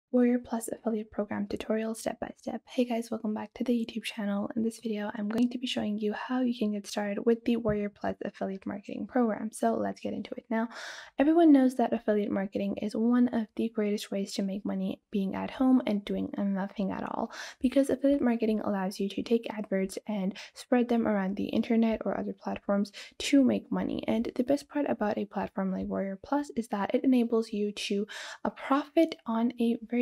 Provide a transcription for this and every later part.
Warrior Plus affiliate program tutorial step by step. Hey guys, welcome back to the YouTube channel. In this video, I'm going to be showing you how you can get started with the Warrior Plus affiliate marketing program. So let's get into it now. Everyone knows that affiliate marketing is one of the greatest ways to make money being at home and doing nothing at all, because affiliate marketing allows you to take adverts and spread them around the internet or other platforms to make money. And the best part about a platform like Warrior Plus is that it enables you to profit on a very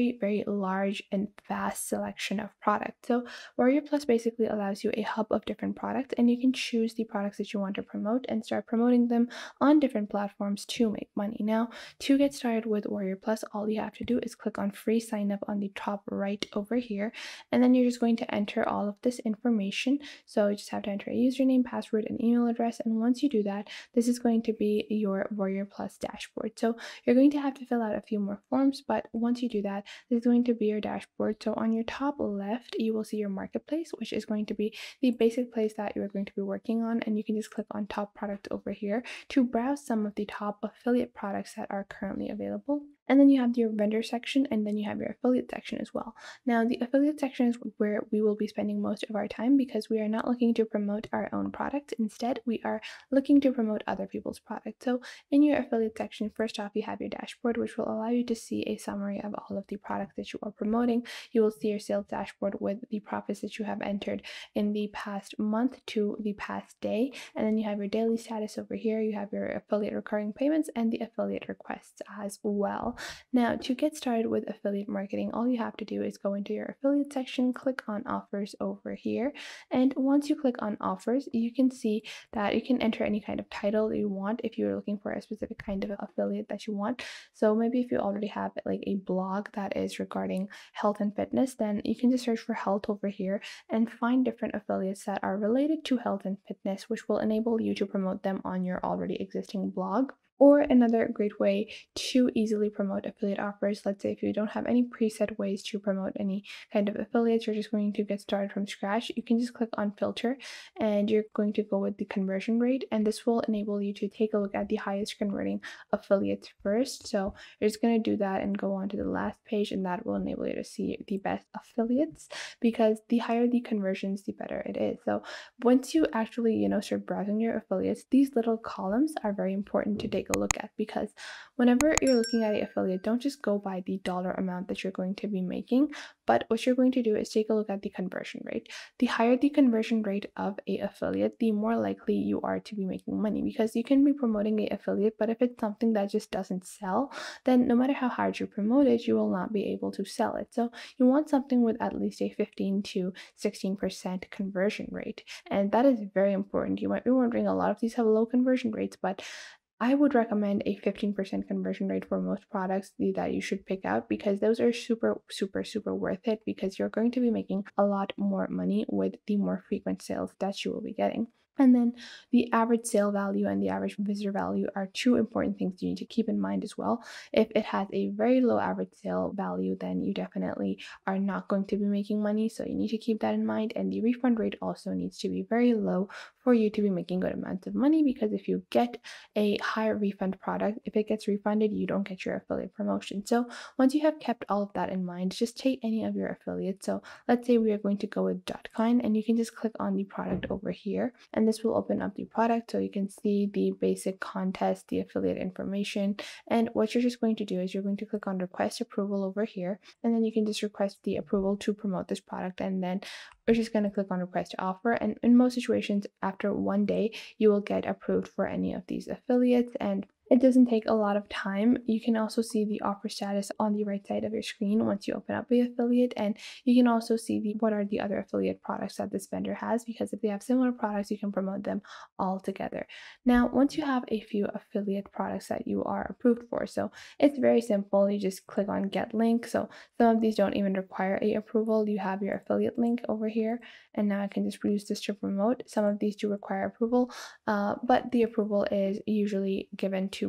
large and vast selection of products. So Warrior Plus basically allows you a hub of different products, and you can choose the products that you want to promote and start promoting them on different platforms to make money. Now, to get started with Warrior Plus, all you have to do is click on free sign up on the top right over here, and then you're just going to enter all of this information. So you just have to enter a username, password, and email address, and once you do that, this is going to be your Warrior Plus dashboard. So you're going to have to fill out a few more forms, but once you do that, this is going to be your dashboard. So on your top left, you will see your marketplace, which is going to be the basic place that you're going to be working on, and you can just click on top product over here to browse some of the top affiliate products that are currently available. And then you have your vendor section, and then you have your affiliate section as well. Now, the affiliate section is where we will be spending most of our time, because we are not looking to promote our own product. Instead, we are looking to promote other people's products. So in your affiliate section, first off, you have your dashboard, which will allow you to see a summary of all of the products that you are promoting. You will see your sales dashboard with the profits that you have entered in the past month to the past day. And then you have your daily status over here. You have your affiliate recurring payments and the affiliate requests as well. Now, to get started with affiliate marketing, all you have to do is go into your affiliate section, click on offers over here. And once you click on offers, you can see that you can enter any kind of title that you want if you're looking for a specific kind of affiliate that you want. So maybe if you already have like a blog that is regarding health and fitness, then you can just search for health over here and find different affiliates that are related to health and fitness, which will enable you to promote them on your already existing blog. Or another great way to easily promote affiliate offers, let's say if you don't have any preset ways to promote any kind of affiliates, you're just going to get started from scratch, you can just click on filter and you're going to go with the conversion rate, and this will enable you to take a look at the highest converting affiliates first. So you're just going to do that and go on to the last page, and that will enable you to see the best affiliates, because the higher the conversions, the better it is. So once you actually start browsing your affiliates, these little columns are very important to take a look at, because whenever you're looking at an affiliate, don't just go by the dollar amount that you're going to be making, but what you're going to do is take a look at the conversion rate. The higher the conversion rate of a affiliate, the more likely you are to be making money, because you can be promoting an affiliate, but if it's something that just doesn't sell, then no matter how hard you promote it, you will not be able to sell it. So you want something with at least a 15 to 16% conversion rate, and that is very important. You might be wondering, a lot of these have low conversion rates, but I would recommend a 15% conversion rate for most products that you should pick out, because those are super worth it, because you're going to be making a lot more money with the more frequent sales that you will be getting. And then the average sale value and the average visitor value are two important things you need to keep in mind as well. If it has a very low average sale value, then you definitely are not going to be making money. So you need to keep that in mind. And the refund rate also needs to be very low for you to be making good amounts of money, because if you get a higher refund product, if it gets refunded, you don't get your affiliate promotion. So once you have kept all of that in mind, just take any of your affiliates. So let's say we are going to go with Dotcoin, and you can just click on the product over here, and this will open up the product so you can see the basic contest, the affiliate information. And what you're just going to do is you're going to click on request approval over here, and then you can just request the approval to promote this product, and then we're just going to click on request to offer. And in most situations, after one day, you will get approved for any of these affiliates, and it doesn't take a lot of time. You can also see the offer status on the right side of your screen once you open up the affiliate, and you can also see what are the other affiliate products that this vendor has, because if they have similar products, you can promote them all together. Now, once you have a few affiliate products that you are approved for, so it's very simple. You just click on get link. So some of these don't even require a approval. You have your affiliate link over here, and now I can just use this to promote. Some of these do require approval, but the approval is usually given to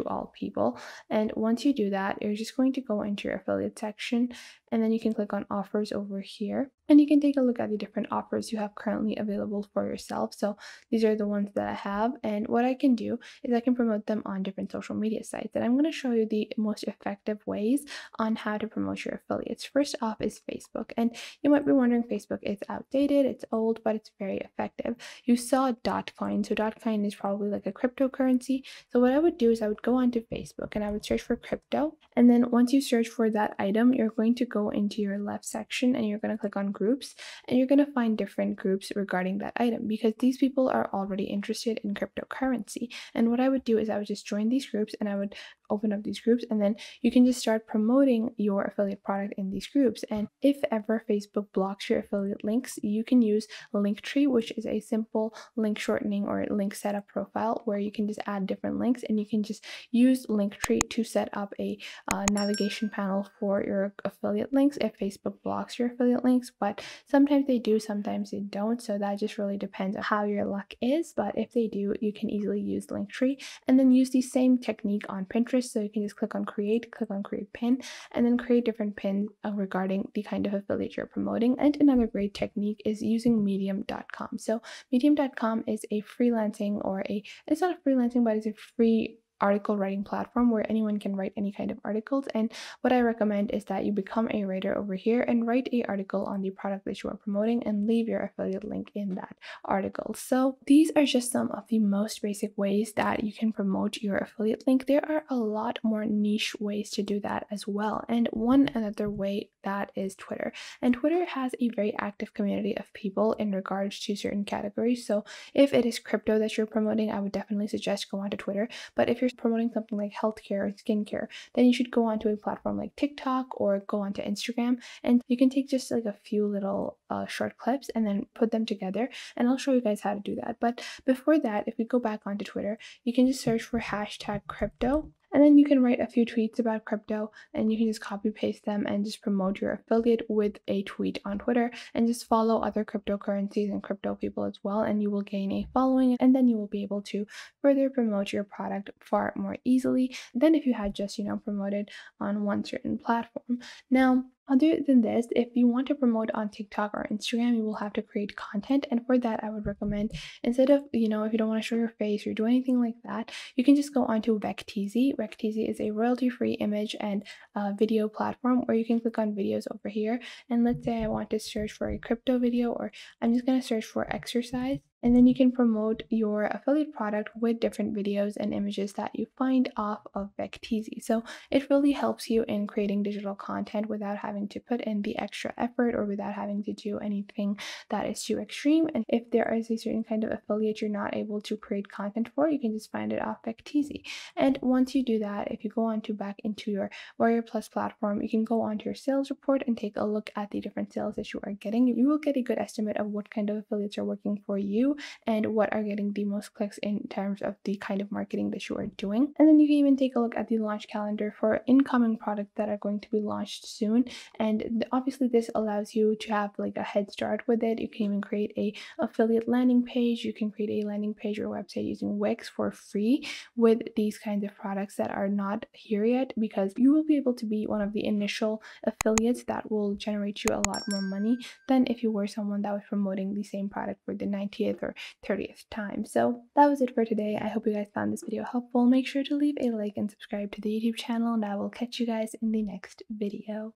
all people. And once you do that, you're just going to go into your affiliate section, and then you can click on offers over here, and you can take a look at the different offers you have currently available for yourself. So these are the ones that I have, and what I can do is I can promote them on different social media sites. And I'm going to show you the most effective ways on how to promote your affiliates. First off is Facebook, and you might be wondering, Facebook is outdated, it's old, but it's very effective. You saw Dotcoin, so Dotcoin is probably like a cryptocurrency. So what I would do is I would go onto Facebook and I would search for crypto, and then once you search for that item, you're going to go into your left section and you're going to click on groups, and you're going to find different groups regarding that item because these people are already interested in cryptocurrency. And what I would do is I would just join these groups and I would open up these groups, and then you can just start promoting your affiliate product in these groups. And if ever Facebook blocks your affiliate links, you can use Linktree, which is a simple link shortening or link setup profile where you can just add different links, and you can just use Linktree to set up a navigation panel for your affiliate links if Facebook blocks your affiliate links. But sometimes they do, sometimes they don't, so that just really depends on how your luck is. But if they do, you can easily use Linktree, and then use the same technique on Pinterest. So you can just click on create pin, and then create different pins regarding the kind of affiliate you're promoting. And another great technique is using medium.com. So medium.com is a freelancing, or it's not a freelancing, but it's a free article writing platform where anyone can write any kind of articles. And what I recommend is that you become a writer over here and write a article on the product that you are promoting and leave your affiliate link in that article. So these are just some of the most basic ways that you can promote your affiliate link. There are a lot more niche ways to do that as well. And one another way that is Twitter. And Twitter has a very active community of people in regards to certain categories. So if it is crypto that you're promoting, I would definitely suggest go onto Twitter. But if you're promoting something like healthcare or skincare, then you should go onto a platform like TikTok or go onto Instagram, and you can take just like a few little short clips and then put them together, and I'll show you guys how to do that. But before that, if we go back onto Twitter, you can just search for hashtag crypto, and then you can write a few tweets about crypto, and you can just copy paste them and just promote your affiliate with a tweet on Twitter, and just follow other cryptocurrencies and crypto people as well, and you will gain a following, and then you will be able to further promote your product far more easily than if you had just, promoted on one certain platform. Now, other than this, if you want to promote on TikTok or Instagram, you will have to create content. And for that, I would recommend, instead of, if you don't want to show your face or do anything like that, you can just go onto Vecteezy. Vecteezy is a royalty-free image and video platform where you can click on videos over here. And let's say I want to search for a crypto video, or I'm just going to search for exercise. And then you can promote your affiliate product with different videos and images that you find off of Vecteezy. So it really helps you in creating digital content without having to put in the extra effort or without having to do anything that is too extreme. And if there is a certain kind of affiliate you're not able to create content for, you can just find it off Vecteezy. And once you do that, if you go on to back into your Warrior Plus platform, you can go onto your sales report and take a look at the different sales that you are getting. You will get a good estimate of what kind of affiliates are working for you and what are getting the most clicks in terms of the kind of marketing that you are doing. And then you can even take a look at the launch calendar for incoming products that are going to be launched soon. And obviously this allows you to have like a head start with it. You can even create a affiliate landing page. You can create a landing page or website using Wix for free with these kinds of products that are not here yet, because you will be able to be one of the initial affiliates that will generate you a lot more money than if you were someone that was promoting the same product for the 90th or 30th time. So that was it for today. I hope you guys found this video helpful. Make sure to leave a like and subscribe to the YouTube channel, and I will catch you guys in the next video.